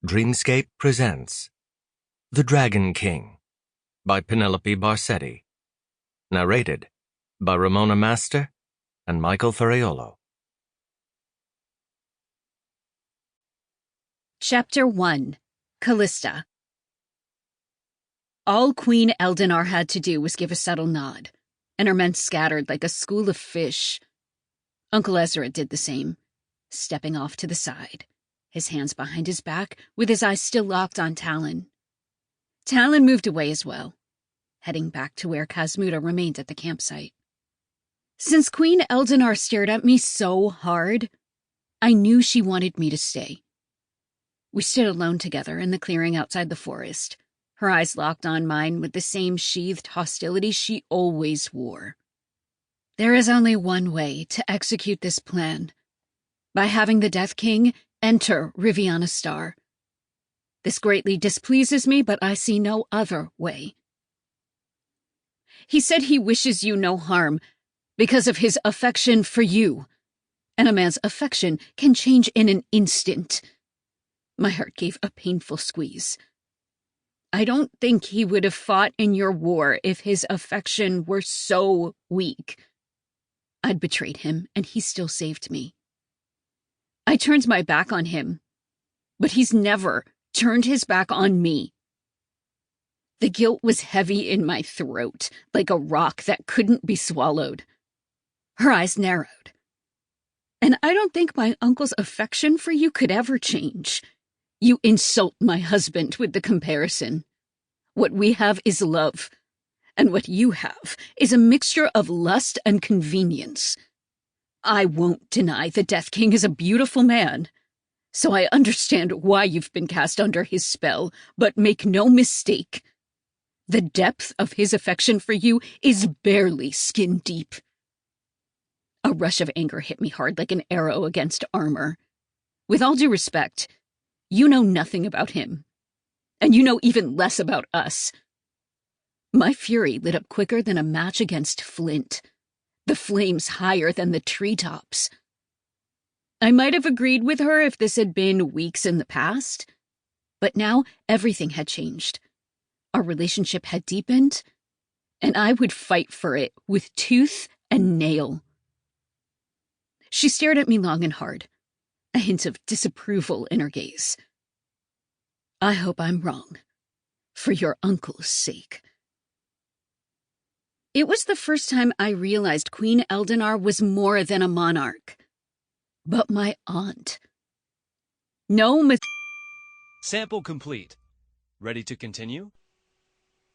Dreamscape presents The Dragon King by Penelope Barsetti. Narrated by Ramona Master and Michael Ferraiuolo. Chapter 1. Callista. All Queen Eldinar had to do was give a subtle nod, and her men scattered like a school of fish. Uncle Ezra did the same, stepping off to the side, his hands behind his back, with his eyes still locked on Talon. Talon moved away as well, heading back to where Casmuda remained at the campsite. Since Queen Eldinar stared at me so hard, I knew she wanted me to stay. We stood alone together in the clearing outside the forest, her eyes locked on mine with the same sheathed hostility she always wore. There is only one way to execute this plan, by having the Death King enter Riviana Star. This greatly displeases me, but I see no other way. He said he wishes you no harm because of his affection for you, and a man's affection can change in an instant. My heart gave a painful squeeze. I don't think he would have fought in your war if his affection were so weak. I'd betrayed him, and he still saved me. I turned my back on him, but he's never turned his back on me. The guilt was heavy in my throat, like a rock that couldn't be swallowed. Her eyes narrowed. And I don't think my uncle's affection for you could ever change. You insult my husband with the comparison. What we have is love, and what you have is a mixture of lust and convenience. I won't deny the Death King is a beautiful man, so I understand why you've been cast under his spell, but make no mistake. The depth of his affection for you is barely skin deep. A rush of anger hit me hard like an arrow against armor. With all due respect, you know nothing about him, and you know even less about us. My fury lit up quicker than a match against flint, the flames higher than the treetops. I might have agreed with her if this had been weeks in the past, but now everything had changed. Our relationship had deepened, and I would fight for it with tooth and nail. She stared at me long and hard, a hint of disapproval in her gaze. I hope I'm wrong, for your uncle's sake. It was the first time I realized Queen Eldinar was more than a monarch, but my aunt. Sample complete. Ready to continue?